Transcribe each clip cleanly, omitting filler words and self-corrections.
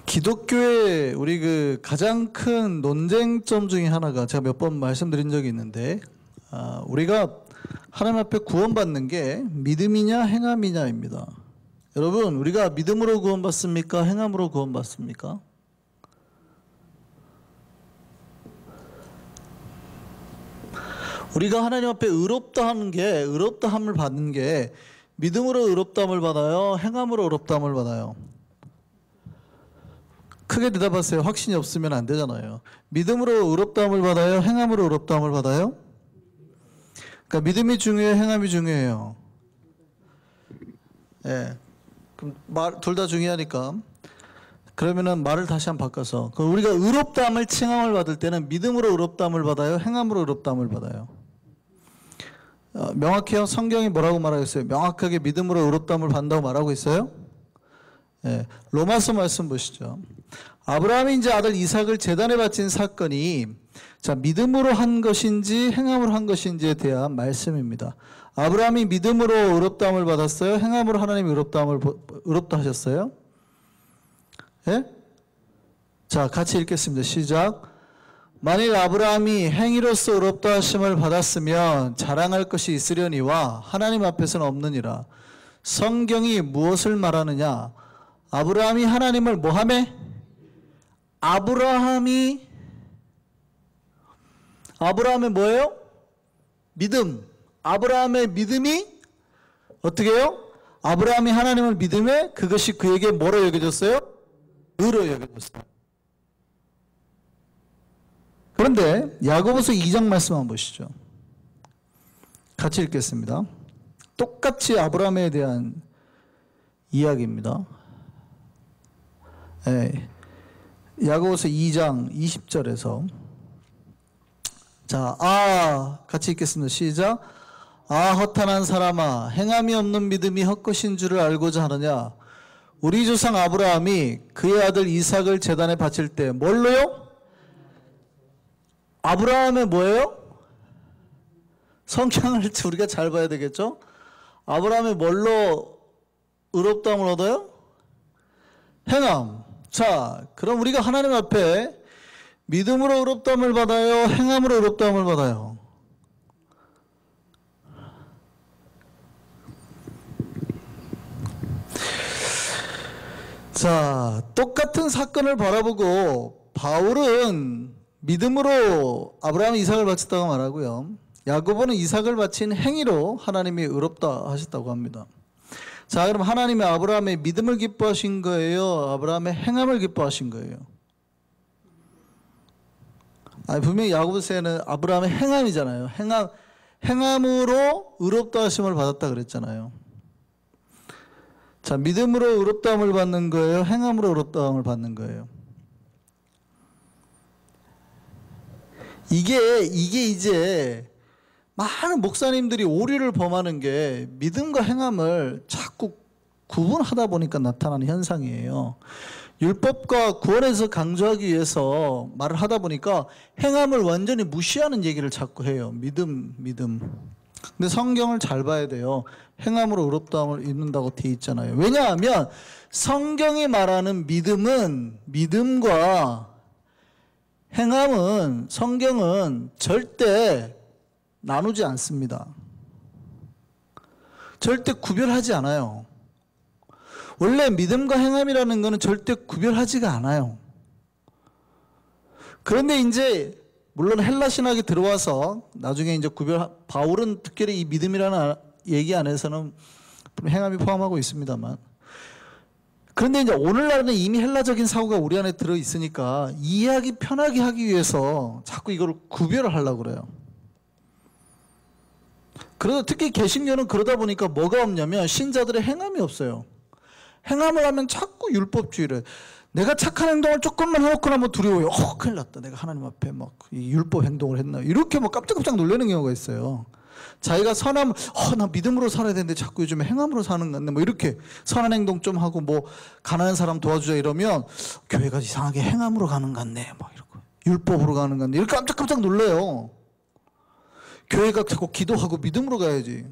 기독교의 우리 가장 큰 논쟁점 중에 하나가 제가 몇 번 말씀드린 적이 있는데, 우리가 하나님 앞에 구원받는 게 믿음이냐 행함이냐입니다. 여러분, 우리가 믿음으로 구원받습니까? 행함으로 구원받습니까? 우리가 하나님 앞에 의롭다함을 받는 게 믿음으로 의롭다함을 받아요? 행함으로 의롭다함을 받아요? 크게 대답하세요. 확신이 없으면 안 되잖아요. 믿음으로 의롭다함을 받아요? 행함으로 의롭다함을 받아요? 그러니까 믿음이 중요해요? 행함이 중요해요? 예. 그럼 둘 다 중요하니까. 그러면은 말을 다시 한번 바꿔서, 우리가 의롭다함을 칭함을 받을 때는 믿음으로 의롭다함을 받아요? 행함으로 의롭다함을 받아요? 명확해요? 성경이 뭐라고 말하고 있어요? 명확하게 믿음으로 의롭다함을 받는다고 말하고 있어요? 예. 로마서 말씀 보시죠. 아브라함이 이제 아들 이삭을 제단에 바친 사건이 믿음으로 한 것인지 행함으로 한 것인지에 대한 말씀입니다. 아브라함이 믿음으로 의롭다함을 받았어요? 행함으로 하나님이 의롭다 하셨어요? 예? 자, 같이 읽겠습니다. 시작. 만일 아브라함이 행위로서 의롭다 하심을 받았으면 자랑할 것이 있으려니와 하나님 앞에서는 없느니라. 성경이 무엇을 말하느냐? 아브라함이 하나님을 뭐하매? 아브라함의 뭐예요? 믿음. 아브라함의 믿음이 어떻게 해요? 아브라함이 하나님을 믿음에 그것이 그에게 뭐로 여겨졌어요? 의로 여겨졌어요. 그런데 야고보서 2장 말씀 한번 보시죠. 같이 읽겠습니다. 똑같이 아브라함에 대한 이야기입니다. 네. 야고보서 2장 20절에서 같이 읽겠습니다. 시작. 허탄한 사람아, 행함이 없는 믿음이 헛것인 줄을 알고자 하느냐? 우리 조상 아브라함이 그의 아들 이삭을 제단에 바칠 때 뭘로요? 아브라함의 뭐예요? 성경을 우리가 잘 봐야 되겠죠? 아브라함의 뭘로 의롭다함을 얻어요? 행함. 자, 그럼 우리가 하나님 앞에 믿음으로 의롭다함을 받아요? 행함으로 의롭다함을 받아요? 자, 똑같은 사건을 바라보고 바울은 믿음으로 아브라함이 이삭을 바쳤다고 말하고요. 야고보는 이삭을 바친 행위로 하나님이 의롭다 하셨다고 합니다. 자, 그럼 하나님이 아브라함의 믿음을 기뻐하신 거예요? 아브라함의 행함을 기뻐하신 거예요? 분명히 야고보서에는 아브라함의 행함이잖아요. 행함으로 의롭다 하심을 받았다 그랬잖아요. 자, 믿음으로 의롭다함을 받는 거예요? 행함으로 의롭다함을 받는 거예요? 이게 이제 많은 목사님들이 오류를 범하는 게 믿음과 행함을 자꾸 구분하다 보니까 나타나는 현상이에요. 율법과 구원에서 강조하기 위해서 말을 하다 보니까 행함을 완전히 무시하는 얘기를 자꾸 해요. 믿음. 근데 성경을 잘 봐야 돼요. 행함으로 의롭다함을 입는다고 돼 있잖아요. 왜냐하면 성경이 말하는 믿음과 행함은 성경은 절대 나누지 않습니다. 절대 구별하지 않아요. 원래 믿음과 행함이라는 것은 절대 구별하지가 않아요. 그런데 이제 물론 헬라 신학이 들어와서 나중에 이제 바울은 특별히 이 믿음이라는 얘기 안에서는 행함이 포함하고 있습니다만, 그런데 이제 오늘날은 이미 헬라적인 사고가 우리 안에 들어 있으니까 이해하기 편하게 하기 위해서 자꾸 이걸 구별을 하려고 그래요. 그래서 특히 개신교는 그러다 보니까 뭐가 없냐면 신자들의 행함이 없어요. 행함을 하면 자꾸 율법주의를, 내가 착한 행동을 조금만 해놓고 나면 두려워요. 큰일 났다. 내가 하나님 앞에 이 율법 행동을 했나. 이렇게 깜짝깜짝 놀라는 경우가 있어요. 자기가 선함, 나 믿음으로 살아야 되는데 자꾸 요즘에 행함으로 사는 것 같네. 이렇게 선한 행동 좀 하고 가난한 사람 도와주자 이러면 교회가 이상하게 행함으로 가는 것 같네. 이러고 율법으로 가는 것 같네. 이렇게 깜짝깜짝 놀라요. 교회가 자꾸 기도하고 믿음으로 가야지.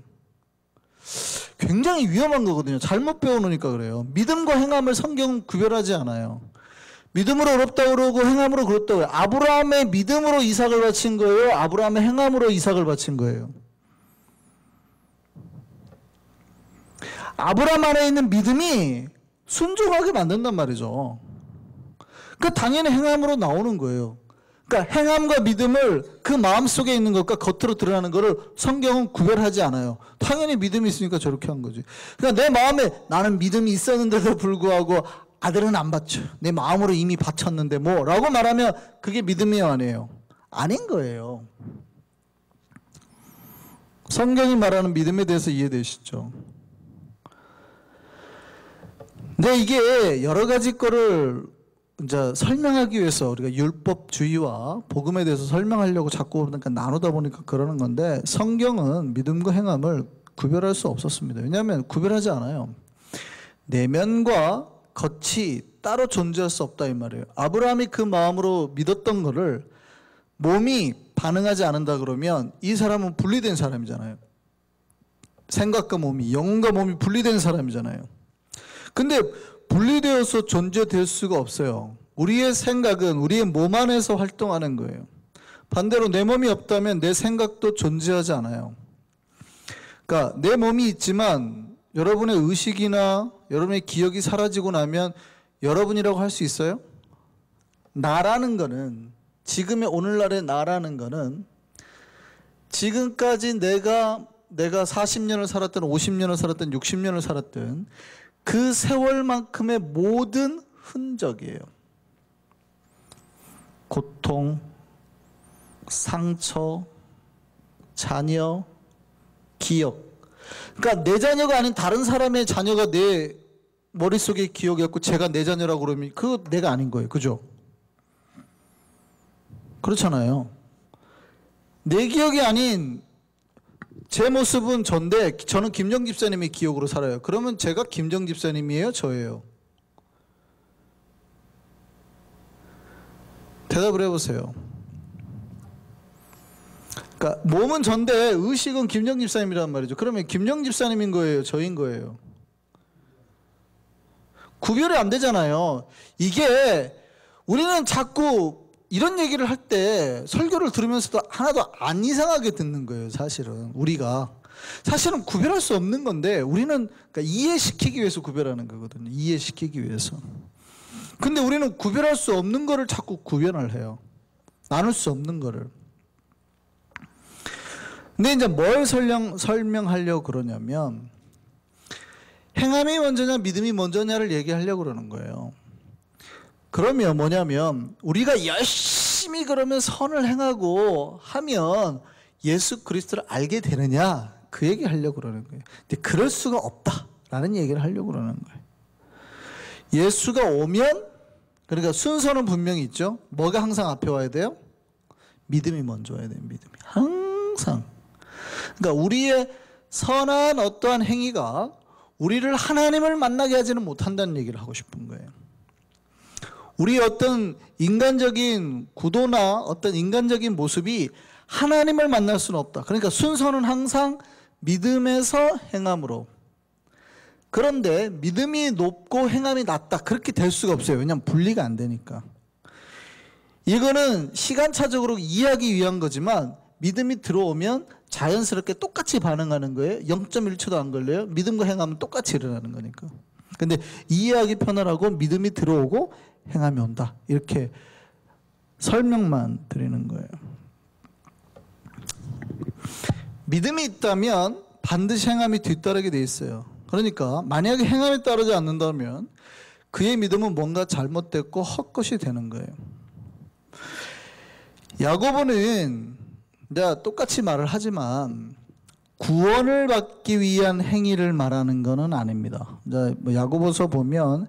굉장히 위험한 거거든요. 잘못 배워놓으니까 그래요. 믿음과 행함을 성경은 구별하지 않아요. 믿음으로 어렵다고 그러고 행함으로 그렇다고 해요. 아브라함의 믿음으로 이삭을 바친 거예요? 아브라함의 행함으로 이삭을 바친 거예요? 아브라함 안에 있는 믿음이 순종하게 만든단 말이죠. 그러니까 당연히 행함으로 나오는 거예요. 그러니까 행함과 믿음을 그 마음속에 있는 것과 겉으로 드러나는 것을 성경은 구별하지 않아요. 당연히 믿음이 있으니까 저렇게 한 거지. 그러니까 내 마음에 나는 믿음이 있었는데도 불구하고 아들은 안 바쳐. 내 마음으로 이미 바쳤는데 뭐 라고 말하면 그게 믿음이에요, 아니에요? 아닌 거예요. 성경이 말하는 믿음에 대해서 이해되시죠? 근데 이게 여러 가지 거를 이제 설명하기 위해서 우리가 율법주의와 복음에 대해서 설명하려고 자꾸 그러니까 나누다 보니까 그러는 건데, 성경은 믿음과 행함을 구별할 수 없었습니다. 왜냐하면 구별하지 않아요. 내면과 겉이 따로 존재할 수 없다 이 말이에요. 아브라함이 그 마음으로 믿었던 거를 몸이 반응하지 않는다 그러면 이 사람은 분리된 사람이잖아요. 생각과 몸이, 영혼과 몸이 분리된 사람이잖아요. 근데 분리되어서 존재될 수가 없어요. 우리의 생각은 우리의 몸 안에서 활동하는 거예요. 반대로 내 몸이 없다면 내 생각도 존재하지 않아요. 그러니까 내 몸이 있지만 여러분의 의식이나 여러분의 기억이 사라지고 나면 여러분이라고 할 수 있어요? 나라는 거는, 지금의 오늘날의 나라는 거는 지금까지 내가 40년을 살았든 50년을 살았든 60년을 살았든 그 세월만큼의 모든 흔적이에요. 고통, 상처, 자녀, 기억. 그러니까 내 자녀가 아닌 다른 사람의 자녀가 내 머릿속에 기억이었고 제가 내 자녀라고 그러면 그거 내가 아닌 거예요. 그죠? 그렇잖아요. 내 기억이 아닌 제 모습은 전데 저는 김정 집사님의 기억으로 살아요. 그러면 제가 김정 집사님이에요? 저예요? 대답을 해보세요. 그러니까 몸은 전데 의식은 김정 집사님이란 말이죠. 그러면 김정 집사님인 거예요? 저인 거예요? 구별이 안 되잖아요. 이게 우리는 자꾸 이런 얘기를 할 때 설교를 들으면서도 하나도 안 이상하게 듣는 거예요. 사실은 우리가 사실은 구별할 수 없는 건데 우리는 그러니까 이해시키기 위해서 구별하는 거거든요. 이해시키기 위해서. 근데 우리는 구별할 수 없는 거를 자꾸 구별을 해요. 나눌 수 없는 거를. 근데 이제 뭘 설명하려고 그러냐면 행함이 먼저냐 믿음이 먼저냐를 얘기하려고 그러는 거예요. 그러면 뭐냐면 우리가 열심히 그러면 선을 행하고 하면 예수 그리스도를 알게 되느냐 그 얘기 하려고 그러는 거예요. 근데 그럴 수가 없다라는 얘기를 하려고 그러는 거예요. 예수가 오면 그러니까 순서는 분명히 있죠. 뭐가 항상 앞에 와야 돼요? 믿음이 먼저 와야 돼요. 믿음이 항상. 그러니까 우리의 선한 어떠한 행위가 우리를 하나님을 만나게 하지는 못한다는 얘기를 하고 싶은 거예요. 우리의 어떤 인간적인 구도나 어떤 인간적인 모습이 하나님을 만날 수는 없다. 그러니까 순서는 항상 믿음에서 행함으로. 그런데 믿음이 높고 행함이 낮다. 그렇게 될 수가 없어요. 왜냐하면 분리가 안 되니까. 이거는 시간차적으로 이해하기 위한 거지만 믿음이 들어오면 자연스럽게 똑같이 반응하는 거예요. 0.1초도 안 걸려요. 믿음과 행함은 똑같이 일어나는 거니까. 근데 이해하기 편하라고 믿음이 들어오고 행함이 온다. 이렇게 설명만 드리는 거예요. 믿음이 있다면 반드시 행함이 뒤따르게 돼 있어요. 그러니까 만약에 행함이 따르지 않는다면 그의 믿음은 뭔가 잘못됐고 헛것이 되는 거예요. 야고보는 내가 똑같이 말을 하지만 구원을 받기 위한 행위를 말하는 것은 아닙니다. 야고보서 보면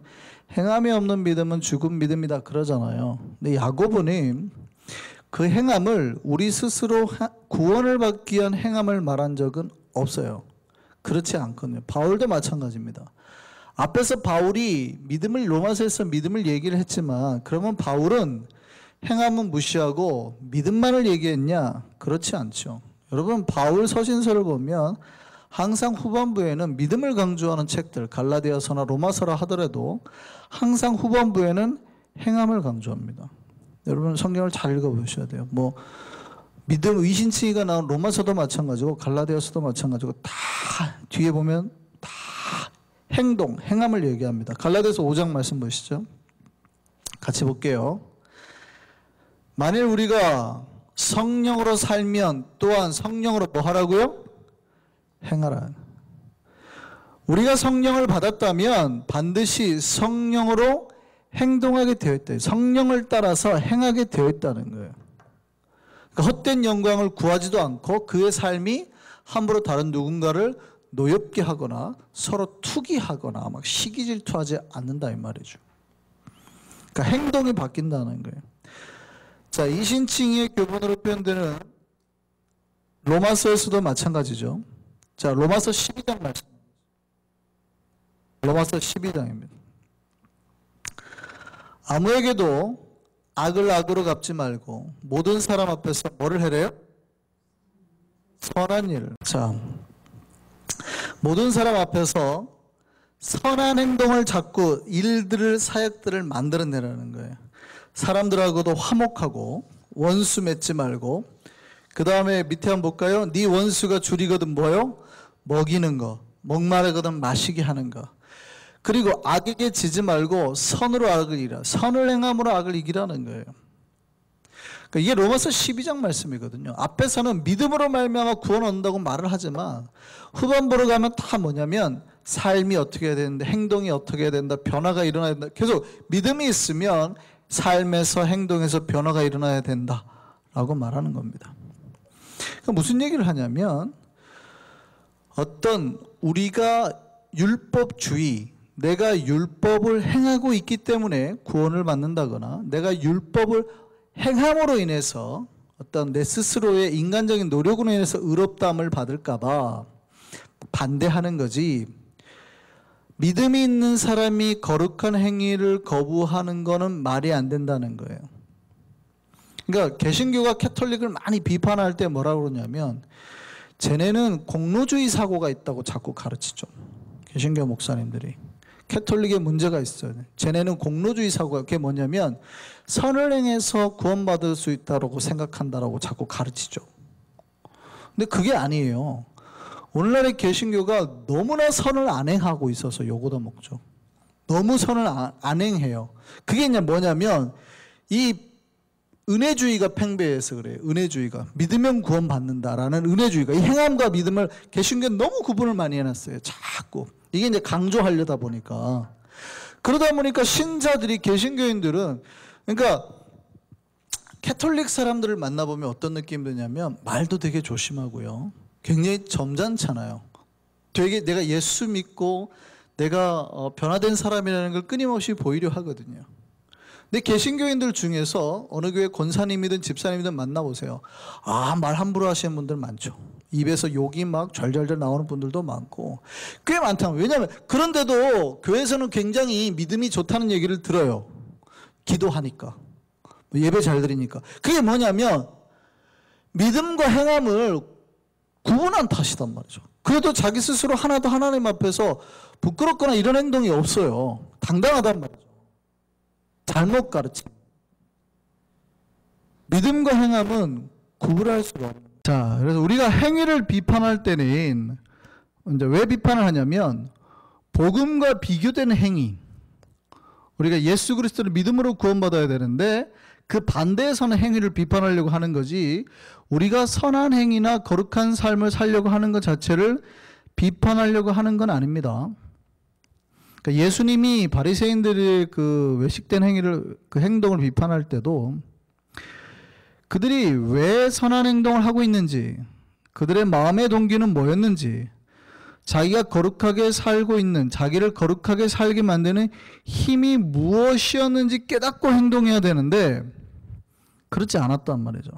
행함이 없는 믿음은 죽은 믿음이다 그러잖아요. 근데 야고보는 그 행함을 우리 스스로 구원을 받기 위한 행함을 말한 적은 없어요. 그렇지 않거든요. 바울도 마찬가지입니다. 앞에서 바울이 로마서에서 믿음을 얘기를 했지만 그러면 바울은 행함은 무시하고 믿음만을 얘기했냐? 그렇지 않죠. 여러분 바울 서신서를 보면 항상 후반부에는 믿음을 강조하는 책들, 갈라디아서나 로마서라 하더라도 항상 후반부에는 행함을 강조합니다. 여러분 성경을 잘 읽어보셔야 돼요. 뭐 믿음 의신칭의가 나온 로마서도 마찬가지고 갈라디아서도 마찬가지고 다 뒤에 보면 다 행동, 행함을 얘기합니다. 갈라디아서 5장 말씀 보시죠. 같이 볼게요. 만일 우리가 성령으로 살면 또한 성령으로 뭐 하라고요? 행하라. 우리가 성령을 받았다면 반드시 성령으로 행동하게 되어 있다. 성령을 따라서 행하게 되어 있다는 거예요. 그러니까 헛된 영광을 구하지도 않고 그의 삶이 함부로 다른 누군가를 노엽게 하거나 서로 투기하거나 막 시기 질투하지 않는다 이 말이죠. 그러니까 행동이 바뀐다는 거예요. 자, 이신칭의의 교본으로 표현되는 로마서에서도 마찬가지죠. 자, 로마서 12장 말씀. 로마서 12장입니다. 아무에게도 악을 악으로 갚지 말고 모든 사람 앞에서 뭐를 해래요? 선한 일을. 자, 모든 사람 앞에서 선한 행동을 자꾸 일들을 사역들을 만들어내라는 거예요. 사람들하고도 화목하고 원수 맺지 말고 그 다음에 밑에 한번 볼까요? 네 원수가 줄이거든 뭐요? 먹이는 거, 목마르거든 마시게 하는 거. 그리고 악에게 지지 말고 선으로 악을 이기라. 선을 행함으로 악을 이기라는 거예요. 그러니까 이게 로마서 12장 말씀이거든요. 앞에서는 믿음으로 말미암아 구원 얻는다고 말을 하지만 후반부로 가면 다 뭐냐면 삶이 어떻게 해야 되는데 행동이 어떻게 해야 된다. 변화가 일어나야 된다. 계속 믿음이 있으면 삶에서 행동에서 변화가 일어나야 된다라고 말하는 겁니다. 그러니까 무슨 얘기를 하냐면 어떤 우리가 율법주의, 내가 율법을 행하고 있기 때문에 구원을 받는다거나 내가 율법을 행함으로 인해서 어떤 내 스스로의 인간적인 노력으로 인해서 의롭다함을 받을까 봐 반대하는 거지, 믿음이 있는 사람이 거룩한 행위를 거부하는 거는 말이 안 된다는 거예요. 그러니까 개신교가 캐톨릭을 많이 비판할 때 뭐라고 그러냐면 쟤네는 공로주의 사고가 있다고 자꾸 가르치죠. 개신교 목사님들이. 캐톨릭에 문제가 있어요. 쟤네는 공로주의 사고가, 그게 뭐냐면 선을 행해서 구원받을 수 있다고 생각한다라고 자꾸 가르치죠. 근데 그게 아니에요. 오늘날의 개신교가 너무나 선을 안 행하고 있어서 요거도 먹죠. 너무 선을 안 행해요. 그게 이제 뭐냐면 이 은혜주의가 팽배해서 그래요. 은혜주의가. 믿으면 구원받는다라는 은혜주의가. 이 행함과 믿음을 개신교는 너무 구분을 많이 해놨어요. 자꾸. 이게 이제 강조하려다 보니까. 그러다 보니까 신자들이, 개신교인들은, 그러니까 캐톨릭 사람들을 만나보면 어떤 느낌이 드냐면 말도 되게 조심하고요. 굉장히 점잖잖아요. 되게 내가 예수 믿고 내가 변화된 사람이라는 걸 끊임없이 보이려 하거든요. 근데 개신교인들 중에서 어느 교회 권사님이든 집사님이든 만나보세요. 아, 말 함부로 하시는 분들 많죠. 입에서 욕이 막 절절절 나오는 분들도 많고 꽤 많다고. 왜냐하면 그런데도 교회에서는 굉장히 믿음이 좋다는 얘기를 들어요. 기도하니까, 예배 잘 드리니까. 그게 뭐냐면 믿음과 행함을 구분한 탓이단 말이죠. 그래도 자기 스스로 하나도 하나님 앞에서 부끄럽거나 이런 행동이 없어요. 당당하단 말이죠. 잘못 가르치. 믿음과 행함은 구분할 수가 없는. 자, 그래서 우리가 행위를 비판할 때는 이제 왜 비판을 하냐면 복음과 비교되는 행위. 우리가 예수 그리스도를 믿음으로 구원받아야 되는데 그 반대에 서는 행위를 비판하려고 하는 거지, 우리가 선한 행위나 거룩한 삶을 살려고 하는 것 자체를 비판하려고 하는 건 아닙니다. 그러니까 예수님이 바리새인들의 그 외식된 행위를, 그 행동을 비판할 때도 그들이 왜 선한 행동을 하고 있는지, 그들의 마음의 동기는 뭐였는지, 자기가 거룩하게 살고 있는, 자기를 거룩하게 살게 만드는 힘이 무엇이었는지 깨닫고 행동해야 되는데 그렇지 않았단 말이죠.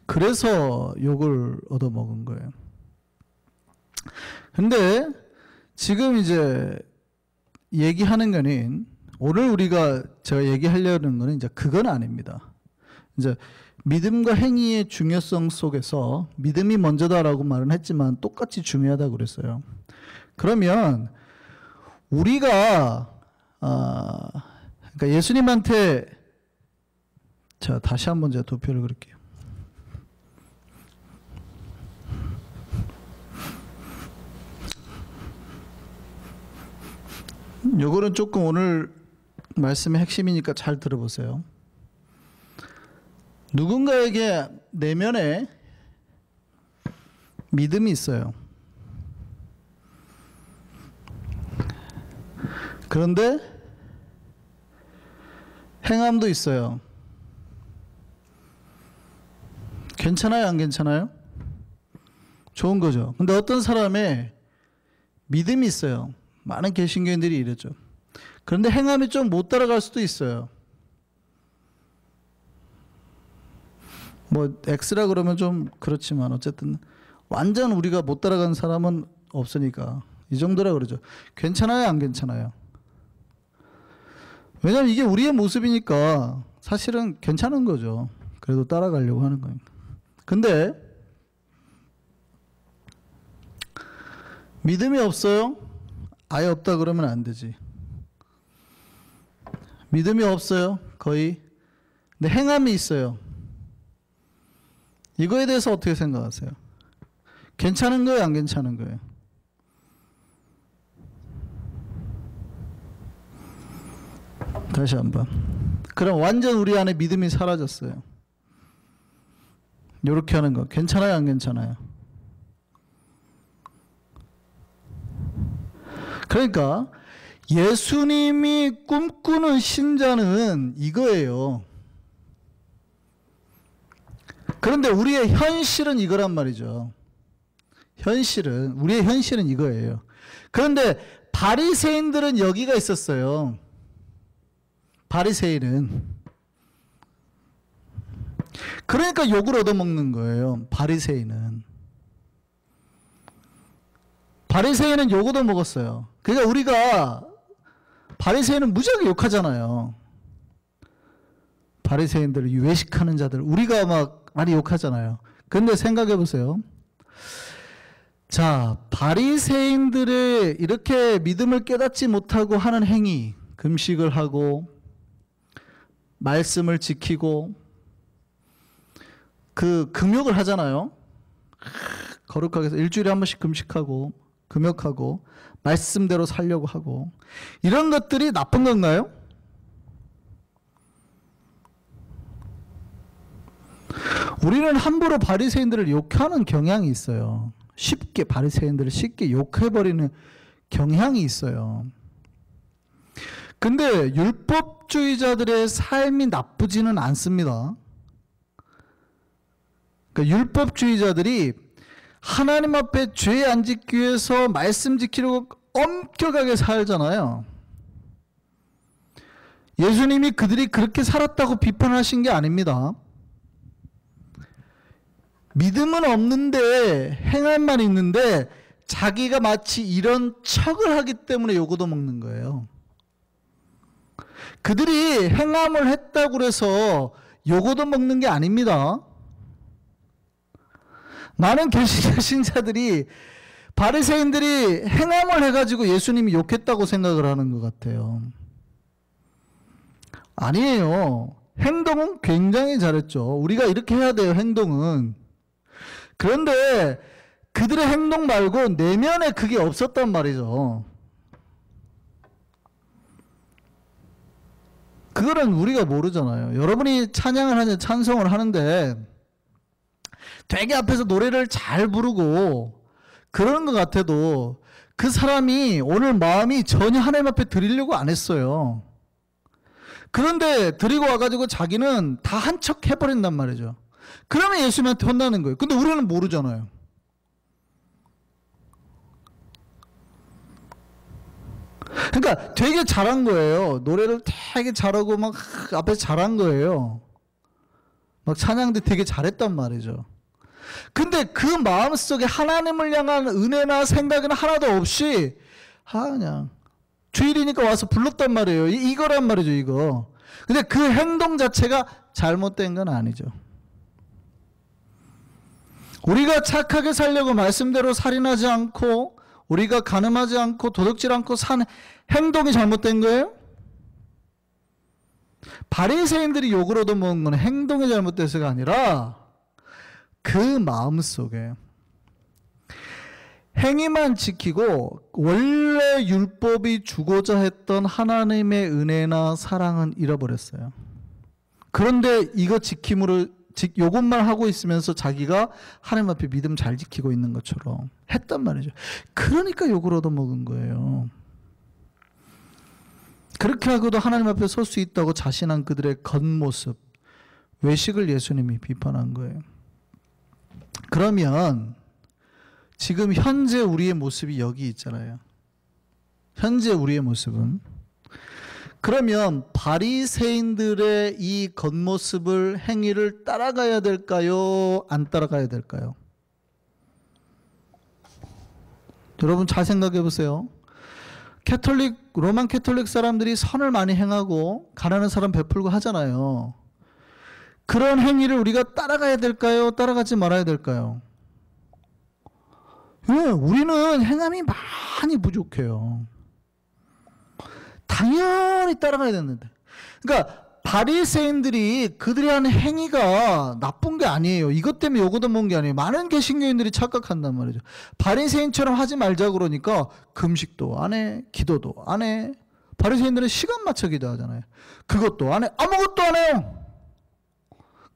그래서 욕을 얻어먹은 거예요. 근데 지금 이제 얘기하는 거는, 오늘 제가 얘기하려는 거는 이제 그건 아닙니다. 이제 믿음과 행위의 중요성 속에서 믿음이 먼저다라고 말은 했지만 똑같이 중요하다고 그랬어요. 그러면 우리가 그러니까 예수님한테 자 다시 한번 제가 도표를 그릴게요. 요거는 조금 오늘 말씀의 핵심이니까 잘 들어보세요. 누군가에게 내면에 믿음이 있어요. 그런데 행함도 있어요. 괜찮아요? 안 괜찮아요? 좋은 거죠. 근데 어떤 사람의 믿음이 있어요. 많은 개신교인들이 이랬죠. 그런데 행함이 좀 못 따라갈 수도 있어요. 뭐 X라 그러면 좀 그렇지만 어쨌든 완전 우리가 못 따라가는 사람은 없으니까 이 정도라 그러죠. 괜찮아요? 안 괜찮아요? 왜냐하면 이게 우리의 모습이니까 사실은 괜찮은 거죠. 그래도 따라가려고 하는 거니까. 근데 믿음이 없어요? 아예 없다 그러면 안 되지. 믿음이 없어요? 거의. 근데 행함이 있어요. 이거에 대해서 어떻게 생각하세요? 괜찮은 거예요? 안 괜찮은 거예요? 다시 한번. 그럼 완전 우리 안에 믿음이 사라졌어요. 이렇게 하는 거 괜찮아요? 안 괜찮아요? 그러니까 예수님이 꿈꾸는 신자는 이거예요. 그런데 우리의 현실은 이거란 말이죠. 우리의 현실은 이거예요. 그런데 바리새인들은 여기가 있었어요. 바리새인은. 그러니까 욕을 얻어먹는 거예요. 바리새인은 욕 얻어먹었어요. 그러니까 우리가 바리새인은 무지하게 욕하잖아요. 바리새인들, 외식하는 자들 우리가 막 많이 욕하잖아요. 그런데 생각해 보세요. 자, 바리새인들의 이렇게 믿음을 깨닫지 못하고 하는 행위, 금식을 하고 말씀을 지키고 그 금욕을 하잖아요. 거룩하게 해서 일주일에 한 번씩 금식하고 금욕하고 말씀대로 살려고 하고 이런 것들이 나쁜 건가요? 우리는 함부로 바리새인들을 욕하는 경향이 있어요. 쉽게 바리새인들을 쉽게 욕해버리는 경향이 있어요. 근데 율법주의자들의 삶이 나쁘지는 않습니다. 그러니까 율법주의자들이 하나님 앞에 죄 안 짓기 위해서 말씀 지키려고 엄격하게 살잖아요. 예수님이 그들이 그렇게 살았다고 비판하신 게 아닙니다. 믿음은 없는데 행함만 있는데 자기가 마치 이런 척을 하기 때문에 욕 얻어먹는 거예요. 그들이 행함을 했다고 해서 욕 얻어먹는 게 아닙니다. 많은 개신교 신자들이 바리새인들이 행함을 해가지고 예수님이 욕했다고 생각을 하는 것 같아요. 아니에요. 행동은 굉장히 잘했죠. 우리가 이렇게 해야 돼요, 행동은. 그런데 그들의 행동 말고 내면에 그게 없었단 말이죠. 그거는 우리가 모르잖아요. 여러분이 찬양을 하는 찬송을 하는데 되게 앞에서 노래를 잘 부르고 그러는 것 같아도 그 사람이 오늘 마음이 전혀 하나님 앞에 드리려고 안 했어요. 그런데 드리고 와가지고 자기는 다 한 척 해버린단 말이죠. 그러면 예수님한테 혼나는 거예요. 근데 우리는 모르잖아요. 그러니까 되게 잘한 거예요. 노래를 되게 잘하고 막 앞에서 잘한 거예요. 막 찬양도 되게 잘했단 말이죠. 근데 그 마음속에 하나님을 향한 은혜나 생각은 하나도 없이 그냥 주일이니까 와서 불렀단 말이에요. 이거란 말이죠, 이거. 근데 그 행동 자체가 잘못된 건 아니죠. 우리가 착하게 살려고 말씀대로 살인하지 않고 우리가 간음하지 않고 도둑질 않고 산 행동이 잘못된 거예요? 바리새인들이 욕을 얻어먹은 건 행동이 잘못돼서가 아니라 그 마음속에 행위만 지키고 원래 율법이 주고자 했던 하나님의 은혜나 사랑은 잃어버렸어요. 그런데 이거 지킴으로 요것만 하고 있으면서 자기가 하나님 앞에 믿음 잘 지키고 있는 것처럼 했단 말이죠. 그러니까 욕을 얻어먹은 거예요. 그렇게 하고도 하나님 앞에 설 수 있다고 자신한 그들의 겉모습, 외식을 예수님이 비판한 거예요. 그러면 지금 현재 우리의 모습이 여기 있잖아요. 현재 우리의 모습은. 그러면 바리새인들의 이 겉모습을 행위를 따라가야 될까요? 안 따라가야 될까요? 여러분 잘 생각해 보세요. 로만 캐톨릭 사람들이 선을 많이 행하고 가난한 사람 베풀고 하잖아요. 그런 행위를 우리가 따라가야 될까요? 따라가지 말아야 될까요? 왜? 우리는 행함이 많이 부족해요. 당연히 따라가야 되는데. 그러니까 바리새인들이 그들이 하는 행위가 나쁜 게 아니에요. 이것 때문에 욕 얻어먹은 게 아니에요. 많은 개신교인들이 착각한단 말이죠. 바리새인처럼 하지 말자 그러니까 금식도 안 해, 기도도 안 해. 바리새인들은 시간 맞춰 기도하잖아요. 그것도 안 해, 아무것도 안 해요.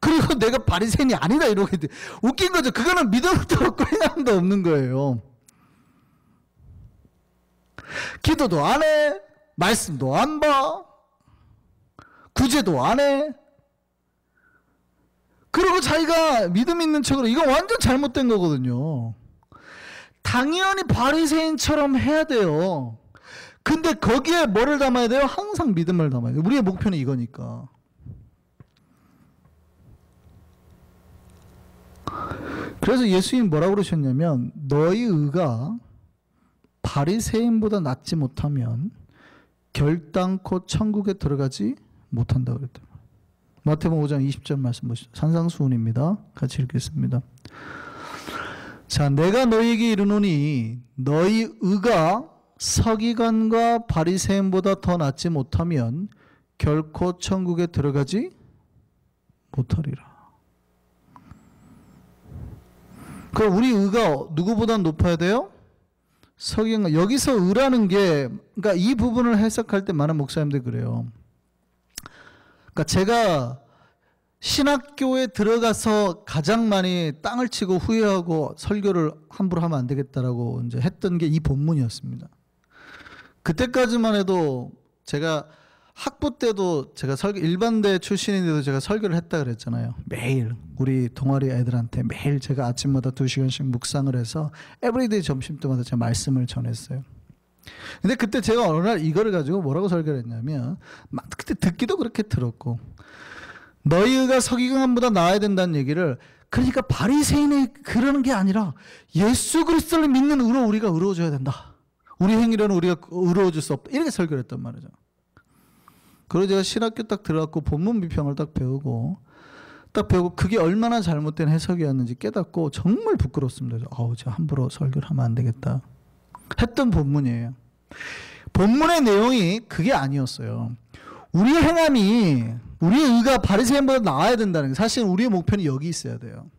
그리고 내가 바리새인이 아니다 이러고 웃긴 거죠. 그거는 믿음도 없고 행함도 없는 거예요. 기도도 안 해, 말씀도 안 봐, 구제도 안 해. 그리고 자기가 믿음 있는 척으로 이건 완전 잘못된 거거든요. 당연히 바리새인처럼 해야 돼요. 근데 거기에 뭐를 담아야 돼요? 항상 믿음을 담아야 돼요. 우리의 목표는 이거니까. 그래서 예수님 뭐라고 그러셨냐면 너희 의가 바리새인보다 낫지 못하면 결단코 천국에 들어가지 못한다고 그랬다. 마태복음 5장 20절 말씀 보시죠. 산상수훈입니다. 같이 읽겠습니다. 자, 내가 너희에게 이르노니 너희 의가 서기관과 바리새인보다 더 낫지 못하면 결코 천국에 들어가지 못하리라. 그럼 우리 의가 누구보다 높아야 돼요? 서기관. 여기서 의라는 게, 그러니까 이 부분을 해석할 때 많은 목사님들이 그래요. 그러니까 제가 신학교에 들어가서 가장 많이 땅을 치고 후회하고 설교를 함부로 하면 안 되겠다라고 이제 했던 게 이 본문이었습니다. 그때까지만 해도 제가 학부 때도 제가 일반대 출신인데도 제가 설교를 했다 그랬잖아요. 매일 우리 동아리 애들한테 매일 제가 아침마다 2시간씩 묵상을 해서 에브리데이 점심 때마다 제가 말씀을 전했어요. 근데 그때 제가 어느 날 이거를 가지고 뭐라고 설교를 했냐면, 그때 듣기도 그렇게 들었고, 너희가 서기관보다 나아야 된다는 얘기를, 그러니까 바리새인이 그러는 게 아니라 예수 그리스도를 믿는 의로 우리가 의로워져야 된다. 우리 행위로는 우리가 의로워질 수 없다. 이렇게 설교를 했단 말이죠. 그리고 제가 신학교 딱 들어갔고 본문 비평을 딱 배우고 그게 얼마나 잘못된 해석이었는지 깨닫고 정말 부끄럽습니다. 제가 함부로 설교를 하면 안 되겠다 했던 본문이에요. 본문의 내용이 그게 아니었어요. 우리의 행함이, 우리의 의가 바리새인보다 나아야 된다는 게, 사실 우리의 목표는 여기 있어야 돼요.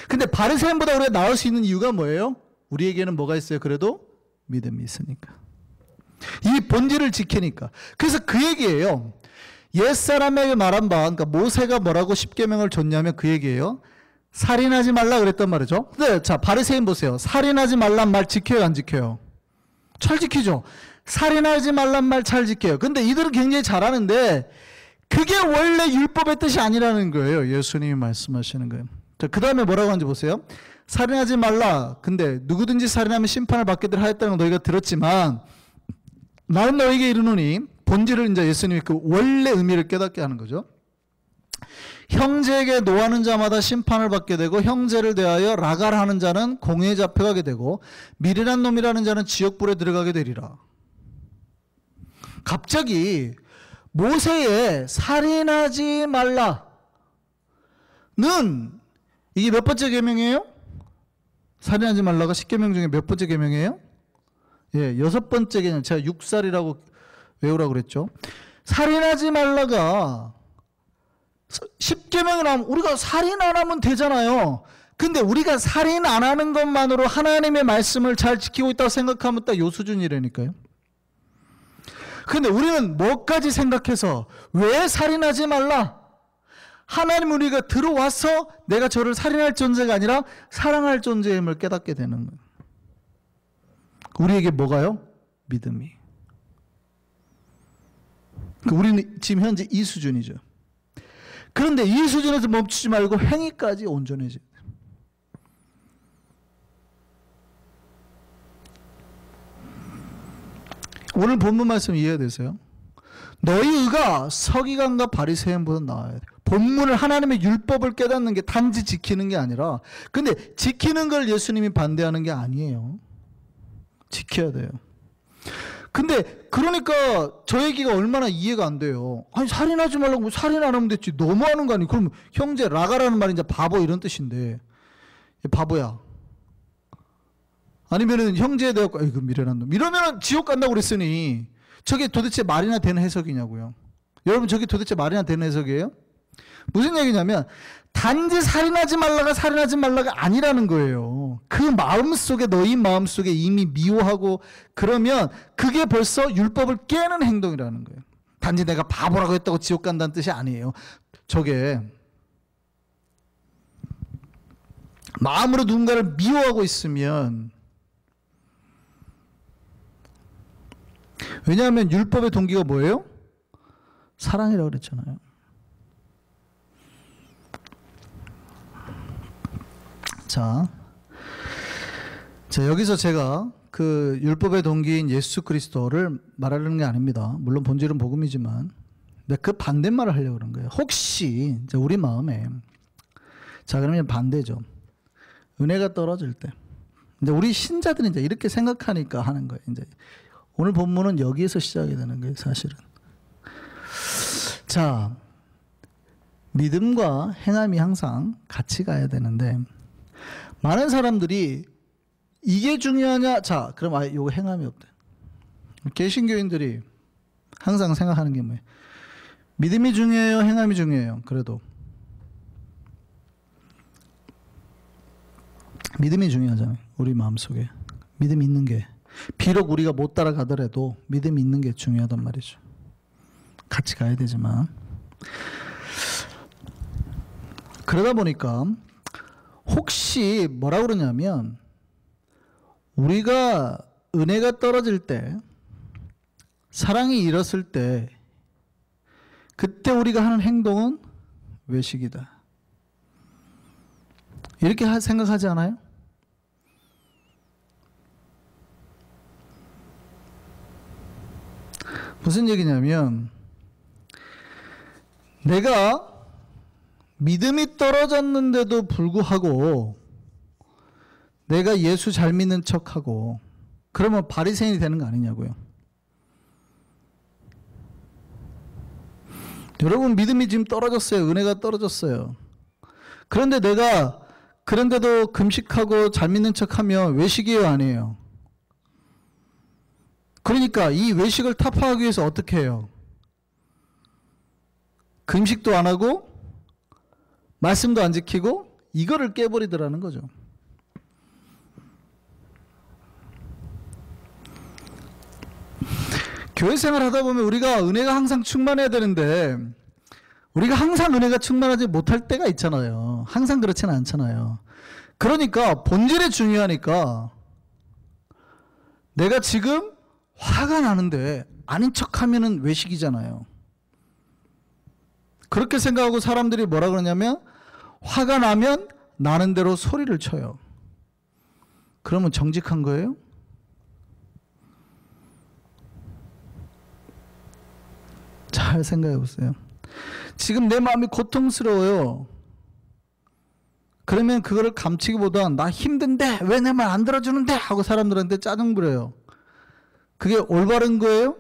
근데 바리새인보다 우리가 나을 수 있는 이유가 뭐예요? 우리에게는 뭐가 있어요? 그래도 믿음이 있으니까. 이 본질을 지키니까. 그래서 그 얘기예요. 옛사람에게 말한 바, 그러니까 모세가 뭐라고 십계명을 줬냐면 그 얘기예요. 살인하지 말라 그랬단 말이죠. 근데 자, 바리새인 보세요. 살인하지 말란 말 지켜요, 안 지켜요? 잘 지키죠. 살인하지 말란 말 잘 지켜요. 근데 이들은 굉장히 잘하는데 그게 원래 율법의 뜻이 아니라는 거예요. 예수님이 말씀하시는 거예요. 자, 그 다음에 뭐라고 하는지 보세요. 살인하지 말라. 근데 누구든지 살인하면 심판을 받게 되라 하였다는 거 너희가 들었지만 나는 너희에게 이르노니, 본질을 이제 예수님이 그 원래 의미를 깨닫게 하는 거죠. 형제에게 노하는 자마다 심판을 받게 되고 형제를 대하여 라갈 하는 자는 공회에 잡혀가게 되고 미련한 놈이라는 자는 지옥불에 들어가게 되리라. 갑자기 모세의 살인하지 말라는 이게 몇 번째 계명이에요? 살인하지 말라가 10계명 중에 몇 번째 계명이에요? 예, 6번째 계명. 제가 6살이라고 외우라고 그랬죠. 살인하지 말라가 10계명이 나오면 우리가 살인 안 하면 되잖아요. 근데 우리가 살인 안 하는 것만으로 하나님의 말씀을 잘 지키고 있다고 생각하면 딱 요 수준이라니까요. 근데 우리는 뭐까지 생각해서 왜 살인하지 말라? 하나님 우리가 들어와서 내가 저를 살인할 존재가 아니라 사랑할 존재임을 깨닫게 되는 거예요. 우리에게 뭐가요? 믿음이. 우리는 지금 현재 이 수준이죠. 그런데 이 수준에서 멈추지 말고 행위까지 온전해져야 돼요. 오늘 본문 말씀 이해되세요? 너희 의가 서기관과 바리새인보다 나아야 돼요. 본문을 하나님의 율법을 깨닫는 게 단지 지키는 게 아니라, 근데 지키는 걸 예수님이 반대하는 게 아니에요. 지켜야 돼요. 근데 그러니까 저 얘기가 얼마나 이해가 안 돼요. 아니 살인하지 말라고 살인 안 하면 됐지. 너무하는 거 아니에요. 그럼 형제 라가라는 말이 이제 바보 이런 뜻인데 바보야. 아니면은 형제에 대해 그 미련한 놈 이러면은 지옥 간다고 그랬으니 저게 도대체 말이나 되는 해석이냐고요. 여러분 저게 도대체 말이나 되는 해석이에요? 무슨 얘기냐면 단지 살인하지 말라가 아니라는 거예요. 그 마음속에 너희 마음속에 이미 미워하고 그러면 그게 벌써 율법을 깨는 행동이라는 거예요. 단지 내가 바보라고 했다고 지옥 간다는 뜻이 아니에요. 저게 마음으로 누군가를 미워하고 있으면, 왜냐하면 율법의 동기가 뭐예요? 사랑이라고 그랬잖아요. 자, 여기서 제가 그 율법의 동기인 예수 그리스도를 말하려는 게 아닙니다. 물론 본질은 복음이지만, 근데 그 반대말을 하려고 그런 거예요. 혹시 이제 우리 마음에, 자 그러면 반대죠. 은혜가 떨어질 때, 이제 우리 신자들은 이제 이렇게 생각하니까 하는 거예요. 이제 오늘 본문은 여기에서 시작이 되는 거예요, 사실은. 자, 믿음과 행함이 항상 같이 가야 되는데, 많은 사람들이 이게 중요하냐? 자, 그럼 아예 요거 행함이 없대. 개신교인들이 항상 생각하는 게 뭐예요? 믿음이 중요해요? 행함이 중요해요? 그래도 믿음이 중요하잖아요. 우리 마음속에 믿음이 있는 게, 비록 우리가 못 따라가더라도 믿음이 있는 게 중요하단 말이죠. 같이 가야 되지만, 그러다 보니까 혹시 뭐라 그러냐면, 우리가 은혜가 떨어질 때, 사랑이 잃었을 때, 그때 우리가 하는 행동은 외식이다. 이렇게 생각하지 않아요? 무슨 얘기냐면, 내가 믿음이 떨어졌는데도 불구하고 내가 예수 잘 믿는 척하고 그러면 바리새인이 되는 거 아니냐고요. 여러분 믿음이 지금 떨어졌어요. 은혜가 떨어졌어요. 그런데 내가 그런데도 금식하고 잘 믿는 척하면 외식이에요, 아니에요? 그러니까 이 외식을 타파하기 위해서 어떻게 해요? 금식도 안 하고 말씀도 안 지키고 이거를 깨버리더라는 거죠. 교회 생활 하다 보면 우리가 은혜가 항상 충만해야 되는데 우리가 항상 은혜가 충만하지 못할 때가 있잖아요. 항상 그렇지는 않잖아요. 그러니까 본질이 중요하니까 내가 지금 화가 나는데 아닌 척하면은 외식이잖아요. 그렇게 생각하고 사람들이 뭐라 그러냐면 화가 나면 나는 대로 소리를 쳐요. 그러면 정직한 거예요? 잘 생각해 보세요. 지금 내 마음이 고통스러워요. 그러면 그거를 감추기보단 나 힘든데 왜 내 말 안 들어주는데 하고 사람들한테 짜증 부려요. 그게 올바른 거예요?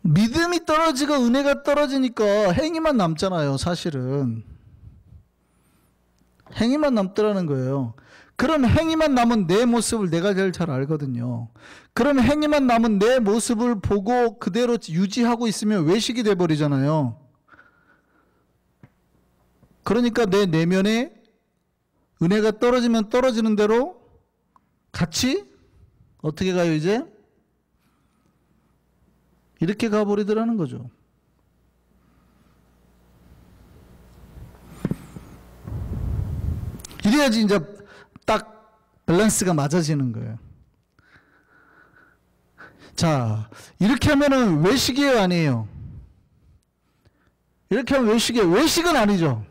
믿음이 떨어지고 은혜가 떨어지니까 행위만 남잖아요, 사실은. 행위만 남더라는 거예요. 그런 행위만 남은 내 모습을 내가 제일 잘 알거든요. 그런 행위만 남은 내 모습을 보고 그대로 유지하고 있으면 외식이 돼버리잖아요. 그러니까 내 내면에 은혜가 떨어지면 떨어지는 대로 같이 어떻게 가요 이제? 이렇게 가버리더라는 거죠. 이래야지 이제 딱 밸런스가 맞아지는 거예요. 자, 이렇게 하면은 외식이에요, 아니에요? 이렇게 하면 외식이에요. 외식은 아니죠.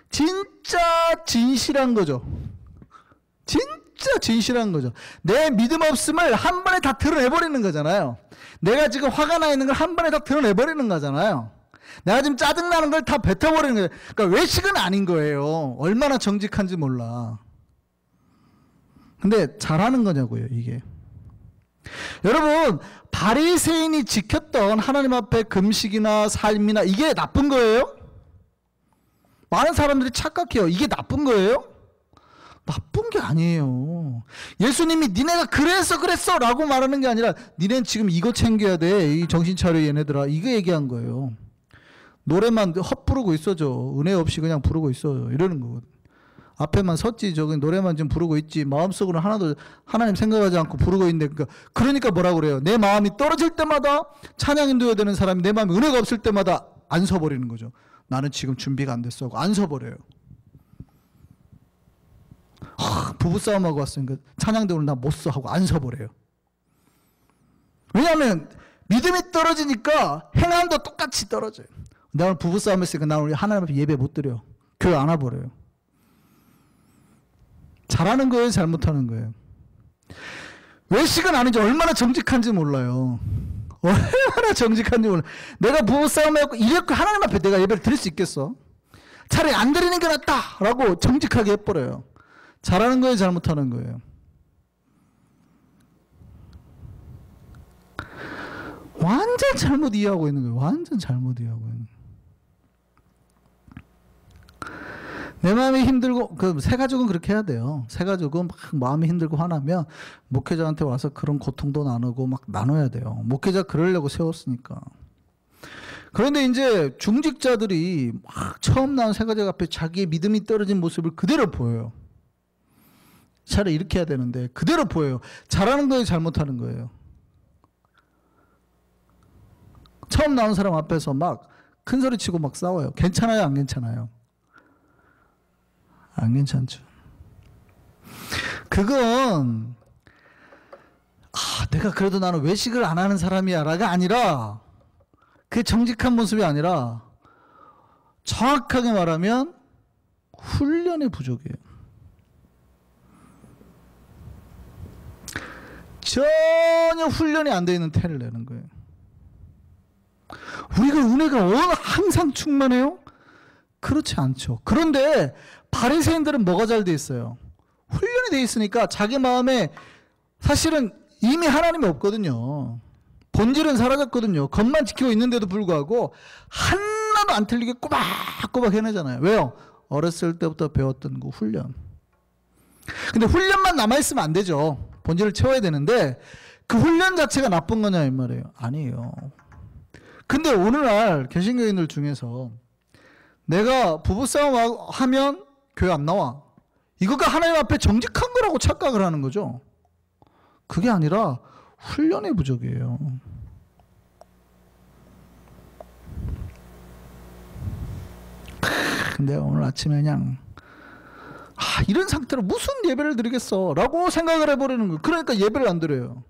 진짜 진실한 거죠. 진짜 진실한 거죠. 내 믿음 없음을 한 번에 다 드러내버리는 거잖아요. 내가 지금 화가 나 있는 걸 한 번에 다 드러내버리는 거잖아요. 내가 지금 짜증나는 걸 다 뱉어버리는 거예요. 그러니까 외식은 아닌 거예요. 얼마나 정직한지 몰라. 근데 잘하는 거냐고요, 이게. 여러분, 바리새인이 지켰던 하나님 앞에 금식이나 삶이나 이게 나쁜 거예요? 많은 사람들이 착각해요. 이게 나쁜 거예요? 나쁜 게 아니에요. 예수님이 니네가 그래서 그랬어 라고 말하는 게 아니라 니네는 지금 이거 챙겨야 돼. 이 정신 차려 얘네들아. 이거 얘기한 거예요. 노래만 헛부르고 있어줘. 은혜 없이 그냥 부르고 있어. 이러는 거거든. 앞에만 섰지 저기 노래만 좀 부르고 있지 마음속으로 하나도 하나님 생각하지 않고 부르고 있는데 그러니까 뭐라고 그래요? 내 마음이 떨어질 때마다 찬양 인도해야 되는 사람이 내 마음에 은혜가 없을 때마다 안 서버리는 거죠. 나는 지금 준비가 안 됐어 하고 안 서버려요. 부부싸움하고 왔으니까 찬양대 오늘 나 못 써 하고 안 서버려요. 왜냐하면 믿음이 떨어지니까 행함도 똑같이 떨어져요. 나 오늘 부부싸움 했으니까 나 오늘 하나님 앞에 예배 못 드려. 교회 안 와버려요. 잘하는 거예요, 잘못하는 거예요? 외식은 아니죠. 얼마나 정직한지 몰라요. 얼마나 정직한지 몰라요. 내가 부부싸움 해갖고 이랬고 하나님 앞에 내가 예배를 드릴 수 있겠어? 차라리 안 드리는 게 낫다 라고 정직하게 해버려요. 잘하는 거예요, 잘못하는 거예요? 완전 잘못 이해하고 있는 거예요. 완전 잘못 이해하고 있는 거예요. 내 마음이 힘들고 새 가족은 그렇게 해야 돼요. 새 가족은 막 마음이 힘들고 화나면 목회자한테 와서 그런 고통도 나누고 막 나눠야 돼요. 목회자 그러려고 세웠으니까. 그런데 이제 중직자들이 막 처음 나온 새 가족 앞에 자기의 믿음이 떨어진 모습을 그대로 보여요. 차라리 이렇게 해야 되는데 그대로 보여요. 잘하는 거예요, 잘못하는 거예요? 처음 나온 사람 앞에서 막 큰 소리 치고 막 싸워요. 괜찮아요, 안 괜찮아요? 안 괜찮죠. 그건 내가 그래도 나는 외식을 안 하는 사람이야 라가 아니라 그게 정직한 모습이 아니라 정확하게 말하면 훈련의 부족이에요. 전혀 훈련이 안 되어 있는 태를 내는 거예요. 우리가 은혜가 항상 충만해요? 그렇지 않죠. 그런데 바리새인들은 뭐가 잘 돼 있어요? 훈련이 돼 있으니까 자기 마음에 사실은 이미 하나님이 없거든요. 본질은 사라졌거든요. 겉만 지키고 있는데도 불구하고 하나도 안 틀리게 꼬박꼬박 해내잖아요. 왜요? 어렸을 때부터 배웠던 그 훈련. 근데 훈련만 남아있으면 안 되죠. 본질을 채워야 되는데 그 훈련 자체가 나쁜 거냐 이 말이에요. 아니에요. 근데 오늘날 개신교인들 중에서 내가 부부싸움 하면 교회 안 나와. 이거가 하나님 앞에 정직한 거라고 착각을 하는 거죠. 그게 아니라 훈련의 부족이에요. 근데 오늘 아침에 그냥 이런 상태로 무슨 예배를 드리겠어 라고 생각을 해버리는 거예요. 그러니까 예배를 안 드려요.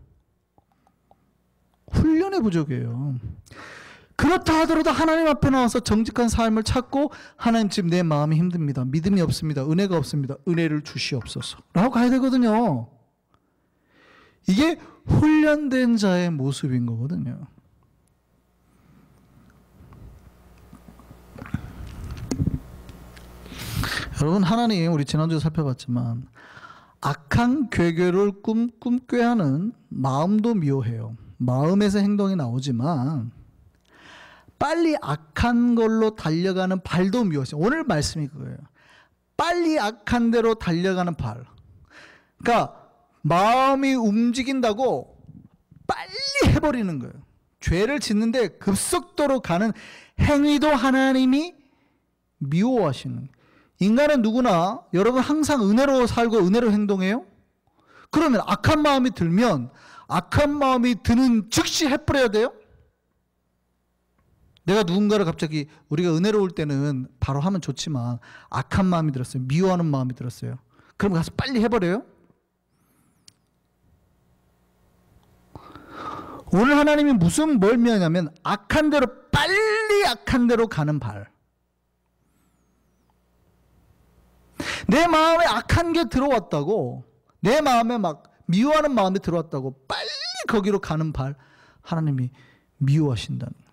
훈련의 부족이에요. 그렇다 하더라도 하나님 앞에 나와서 정직한 삶을 찾고 하나님 지금 내 마음이 힘듭니다. 믿음이 없습니다. 은혜가 없습니다. 은혜를 주시옵소서 라고 가야 되거든요. 이게 훈련된 자의 모습인 거거든요. 여러분, 하나님 우리 지난주에 살펴봤지만 악한 괴교를 꿈꾸게 하는 마음도 미워해요. 마음에서 행동이 나오지만 빨리 악한 걸로 달려가는 발도 미워하세요. 오늘 말씀이 그거예요. 빨리 악한 대로 달려가는 발. 그러니까 마음이 움직인다고 빨리 해버리는 거예요. 죄를 짓는데 급속도로 가는 행위도 하나님이 미워하시는. 인간은 누구나, 여러분 항상 은혜로 살고 은혜로 행동해요? 그러면 악한 마음이 들면 악한 마음이 드는 즉시 해버려야 돼요? 내가 누군가를 갑자기, 우리가 은혜로울 때는 바로 하면 좋지만 악한 마음이 들었어요. 미워하는 마음이 들었어요. 그럼 가서 빨리 해버려요? 오늘 하나님이 뭘 미워하냐면 악한 대로, 빨리 악한 대로 가는 발. 내 마음에 악한 게 들어왔다고, 내 마음에 막 미워하는 마음이 들어왔다고 빨리 거기로 가는 발, 하나님이 미워하신다는 거예요.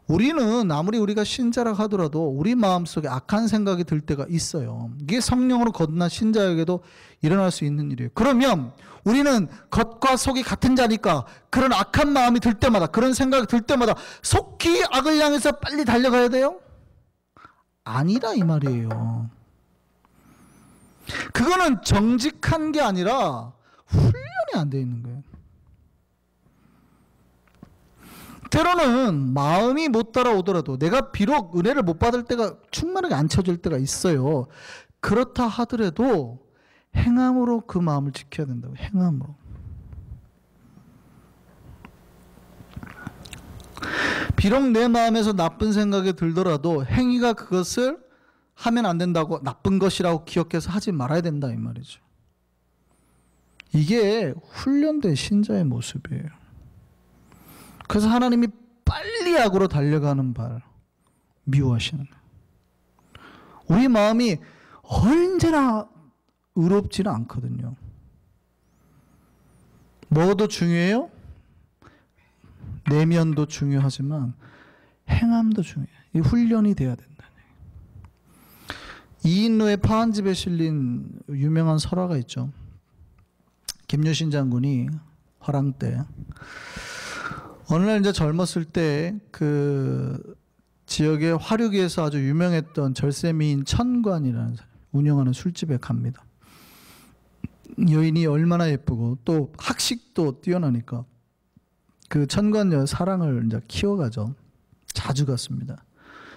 우리는 아무리 우리가 신자라고 하더라도 우리 마음속에 악한 생각이 들 때가 있어요. 이게 성령으로 거듭난 신자에게도 일어날 수 있는 일이에요. 그러면 우리는 겉과 속이 같은 자니까 그런 악한 마음이 들 때마다, 그런 생각이 들 때마다 속히 악을 향해서 빨리 달려가야 돼요? 아니라 이 말이에요. 그거는 정직한 게 아니라 훈련이 안 돼 있는 거예요. 때로는 마음이 못 따라오더라도, 내가 비록 은혜를 못 받을 때가, 충만하게 안 쳐질 때가 있어요. 그렇다 하더라도 행함으로 그 마음을 지켜야 된다고. 행함으로. 비록 내 마음에서 나쁜 생각이 들더라도 행위가 그것을 하면 안 된다고, 나쁜 것이라고 기억해서 하지 말아야 된다 이 말이죠. 이게 훈련된 신자의 모습이에요. 그래서 하나님이 빨리 악으로 달려가는 발 미워하시는 거예요. 우리 마음이 언제나 의롭지는 않거든요. 뭐도 중요해요? 내면도 중요하지만 행함도 중요해요. 이 훈련이 돼야 된다는 얘기예요. 이인로의 파한집에 실린 유명한 설화가 있죠. 김유신 장군이 화랑 때 어느 날 이제 젊었을 때 그 지역의 화류기에서 아주 유명했던 절세미인 천관이라는 사람, 운영하는 술집에 갑니다. 여인이 얼마나 예쁘고 또 학식도 뛰어나니까 그 천관녀 사랑을 이제 키워가죠. 자주 갔습니다.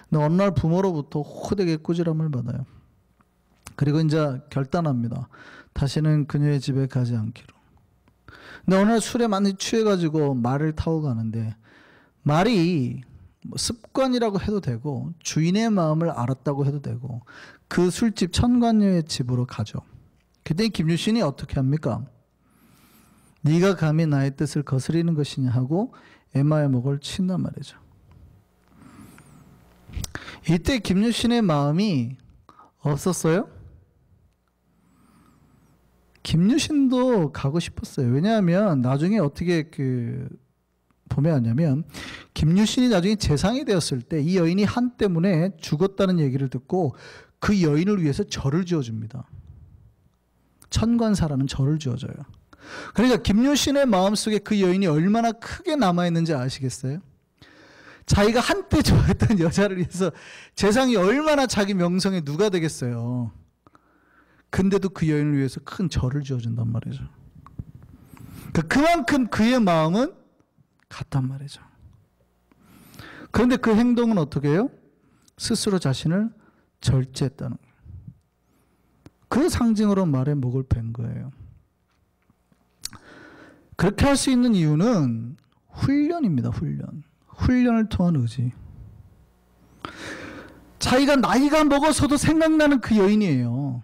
근데 어느 날 부모로부터 호되게 꾸지람을 받아요. 그리고 이제 결단합니다. 다시는 그녀의 집에 가지 않기로. 근데 어느 날 술에 많이 취해가지고 말을 타고 가는데, 말이 뭐 습관이라고 해도 되고 주인의 마음을 알았다고 해도 되고, 그 술집 천관녀의 집으로 가죠. 그때 김유신이 어떻게 합니까? 네가 감히 나의 뜻을 거스리는 것이냐 하고 에마의 목을 친단 말이죠. 이때 김유신의 마음이 없었어요? 김유신도 가고 싶었어요. 왜냐하면 나중에 어떻게 보면 하냐면, 김유신이 나중에 재상이 되었을 때 이 여인이 한 때문에 죽었다는 얘기를 듣고 그 여인을 위해서 절을 지어줍니다. 천관사라는 절을 지어줘요. 그러니까 김유신의 마음속에 그 여인이 얼마나 크게 남아있는지 아시겠어요? 자기가 한때 좋아했던 여자를 위해서 재상이 얼마나 자기 명성에 누가 되겠어요. 근데도 그 여인을 위해서 큰 절을 지어준단 말이죠. 그만큼 그의 마음은 같단 말이죠. 그런데 그 행동은 어떻게 해요? 스스로 자신을 절제했다는 거예요. 그 상징으로 말의 목을 벤 거예요. 그렇게 할 수 있는 이유는 훈련입니다. 훈련을 통한 의지. 자기가 나이가 먹어서도 생각나는 그 여인이에요.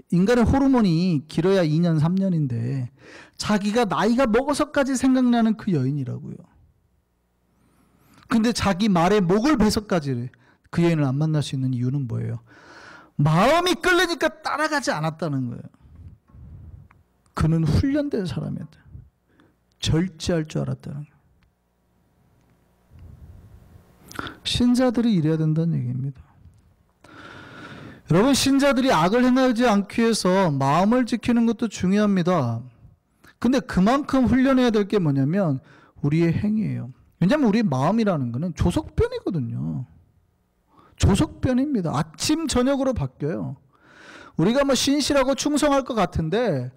인간의 호르몬이 길어야 2년, 3년인데 자기가 나이가 먹어서까지 생각나는 그 여인이라고요. 근데 자기 말에 목을 베서까지 그 여인을 안 만날 수 있는 이유는 뭐예요? 마음이 끌리니까 따라가지 않았다는 거예요. 그는 훈련된 사람이었다. 절제할 줄 알았다는 거예요. 신자들이 이래야 된다는 얘기입니다. 여러분, 신자들이 악을 행하지 않기 위해서 마음을 지키는 것도 중요합니다. 근데 그만큼 훈련해야 될 게 뭐냐면 우리의 행위예요. 왜냐하면 우리의 마음이라는 거는 조석변이거든요. 조석변입니다. 아침 저녁으로 바뀌어요. 우리가 뭐 신실하고 충성할 것 같은데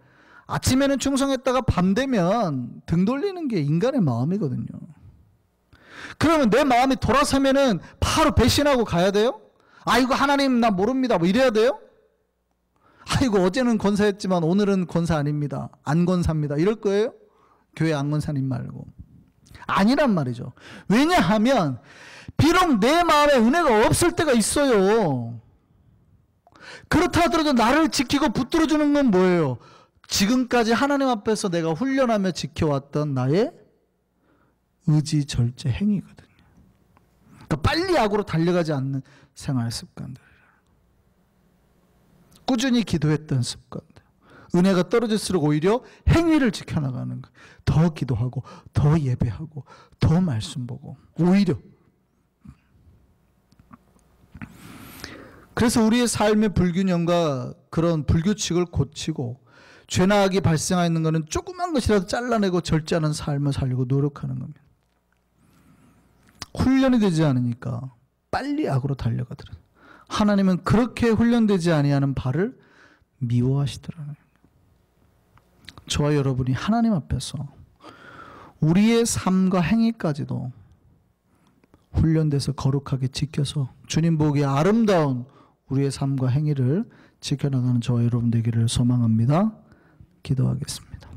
아침에는 충성했다가 밤 되면 등 돌리는 게 인간의 마음이거든요. 그러면 내 마음이 돌아서면은 바로 배신하고 가야 돼요? 아이고 하나님 나 모릅니다 뭐 이래야 돼요? 아이고 어제는 권사했지만 오늘은 권사 아닙니다. 안 권사입니다. 이럴 거예요? 교회 안 권사님 말고. 아니란 말이죠. 왜냐하면 비록 내 마음에 은혜가 없을 때가 있어요. 그렇다 하더라도 나를 지키고 붙들어주는 건 뭐예요? 지금까지 하나님 앞에서 내가 훈련하며 지켜왔던 나의 의지 절제 행위거든요. 그러니까 빨리 악으로 달려가지 않는 생활 습관들, 꾸준히 기도했던 습관들, 은혜가 떨어질수록 오히려 행위를 지켜나가는 거예요. 더 기도하고 더 예배하고 더 말씀 보고 오히려. 그래서 우리의 삶의 불균형과 그런 불규칙을 고치고 죄나악이 발생하는 것은 조그만 것이라도 잘라내고 절제하는 삶을 살려고 노력하는 겁니다. 훈련이 되지 않으니까 빨리 악으로 달려가더라고요. 하나님은 그렇게 훈련되지 아니하는 발을 미워하시더라고요. 저와 여러분이 하나님 앞에서 우리의 삶과 행위까지도 훈련돼서 거룩하게 지켜서 주님 보기에 아름다운 우리의 삶과 행위를 지켜나가는 저와 여러분 되기를 소망합니다. 기도하겠습니다.